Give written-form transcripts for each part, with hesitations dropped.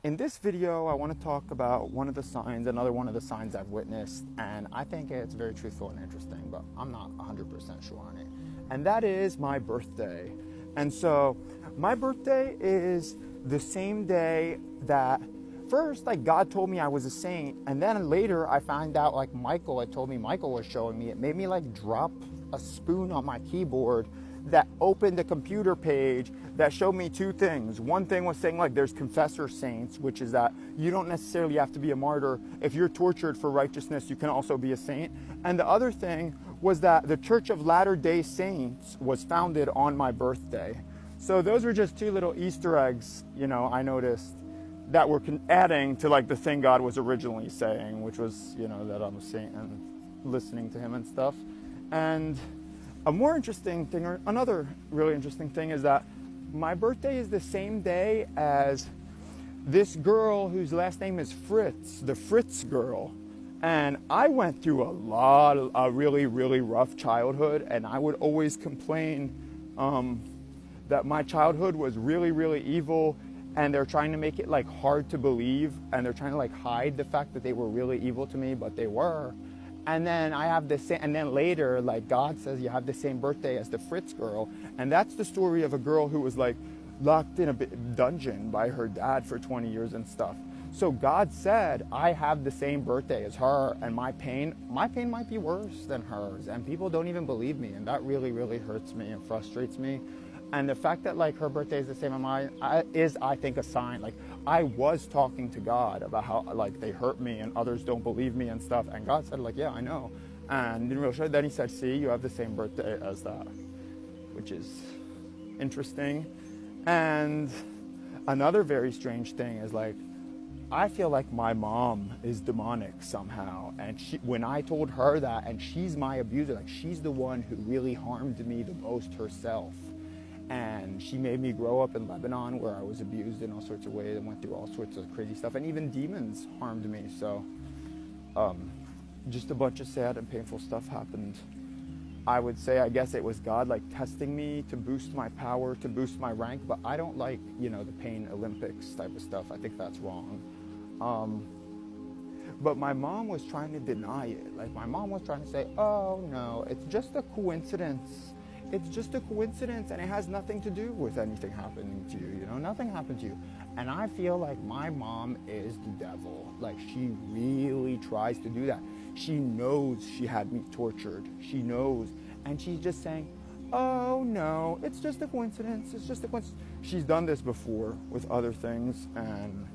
In this video, I want to talk about another one of the signs I've witnessed, and I think it's very truthful and interesting, but I'm not 100% sure on it. And that is my birthday. And so, my birthday is the same day that first, God told me I was a saint, and then later I found out, Michael had told me, Michael was showing me, it made me, drop a spoon on my keyboard that opened a computer page that showed me two things. One thing was saying there's confessor saints, which is that you don't necessarily have to be a martyr. If you're tortured for righteousness, you can also be a saint. And the other thing was that the Church of Latter-day Saints was founded on my birthday. So those were just two little Easter eggs, I noticed that were adding to the thing God was originally saying, which was, that I'm a saint and listening to him and stuff. And a more interesting thing, or another really interesting thing, is that my birthday is the same day as this girl whose last name is Fritz, the Fritz girl. And I went through a really, really rough childhood, and I would always complain that my childhood was really, really evil, and they're trying to make it hard to believe, and they're trying to hide the fact that they were really evil to me, but they were. And then I have the same, and then later, God says you have the same birthday as the Fritz girl. And that's the story of a girl who was locked in a dungeon by her dad for 20 years and stuff. So God said, I have the same birthday as her, and my pain might be worse than hers. And people don't even believe me. And that really, really hurts me and frustrates me. And the fact that her birthday is the same as mine is, I think, a sign. I was talking to God about how they hurt me and others don't believe me and stuff. And God said yeah, I know. And didn't really show. Then he said, see, you have the same birthday as that, which is interesting. And another very strange thing is I feel like my mom is demonic somehow. And when I told her that, and she's my abuser, she's the one who really harmed me the most herself. And she made me grow up in Lebanon, where I was abused in all sorts of ways and went through all sorts of crazy stuff. And even demons harmed me. So just a bunch of sad and painful stuff happened. I would say, I guess it was God testing me to boost my power, to boost my rank. But I don't the pain Olympics type of stuff. I think that's wrong. But my mom was trying to deny it. My mom was trying to say, oh no, it's just a coincidence. It's just a coincidence, and it has nothing to do with anything happening to you, nothing happened to you. And I feel my mom is the devil. She really tries to do that. She knows she had me tortured. She knows. And she's just saying, oh no, it's just a coincidence. It's just a coincidence. She's done this before with other things, and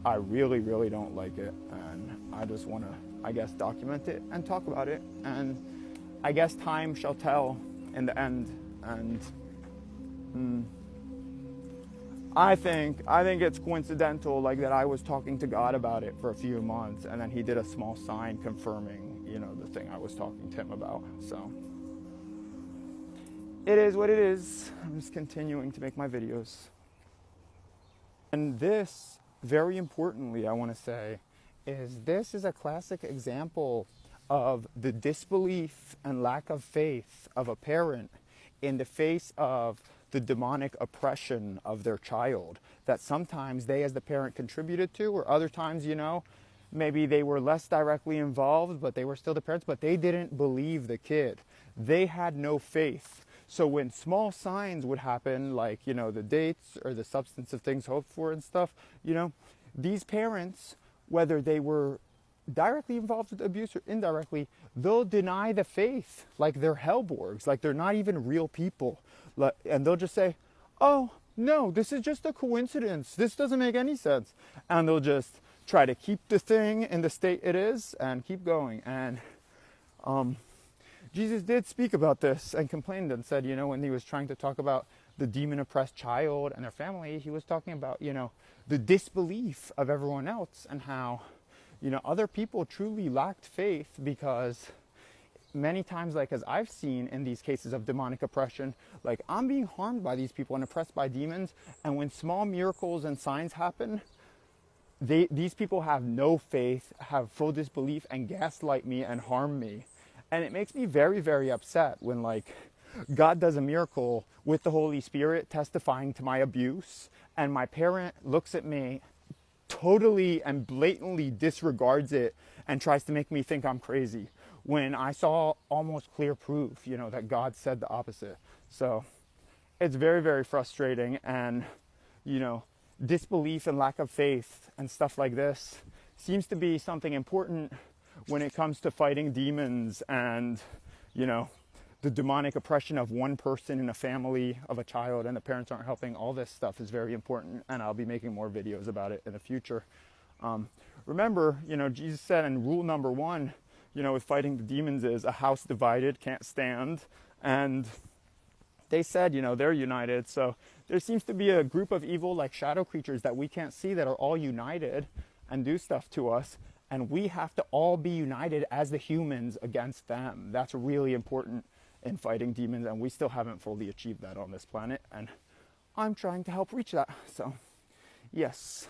I really, really don't like it. And I just want to, document it and talk about it. And I guess time shall tell in the end. And I think it's coincidental that I was talking to God about it for a few months, and then he did a small sign confirming the thing I was talking to him about. So it is what it is. I'm just continuing to make my videos. And this, very importantly, I want to say, this is a classic example of the disbelief and lack of faith of a parent in the face of the demonic oppression of their child that sometimes they as the parent contributed to, or other times, maybe they were less directly involved, but they were still the parents, but they didn't believe the kid. They had no faith. So when small signs would happen, the dates or the substance of things hoped for and stuff, these parents, whether they were directly involved with abuse or indirectly, they'll deny the faith they're hellborgs, they're not even real people. And they'll just say, oh, no, this is just a coincidence. This doesn't make any sense. And they'll just try to keep the thing in the state it is and keep going. And Jesus did speak about this and complained and said, when he was trying to talk about the demon-oppressed child and their family, he was talking about, the disbelief of everyone else and how other people truly lacked faith, because many times, as I've seen in these cases of demonic oppression, I'm being harmed by these people and oppressed by demons. And when small miracles and signs happen, these people have no faith, have full disbelief, and gaslight me and harm me. And it makes me very, very upset when God does a miracle with the Holy Spirit testifying to my abuse, and my parent looks at me totally and blatantly disregards it and tries to make me think I'm crazy when I saw almost clear proof, that God said the opposite. So it's very, very frustrating, and, disbelief and lack of faith and stuff like this seems to be something important when it comes to fighting demons and, the demonic oppression of one person in a family of a child, and the parents aren't helping. All this stuff is very important, and I'll be making more videos about it in the future. Remember, Jesus said in rule number 1, with fighting the demons is a house divided can't stand. And they said, they're united. So there seems to be a group of evil, like shadow creatures that we can't see, that are all united and do stuff to us. And we have to all be united as the humans against them. That's really important in fighting demons, and we still haven't fully achieved that on this planet. And I'm trying to help reach that. So, yes.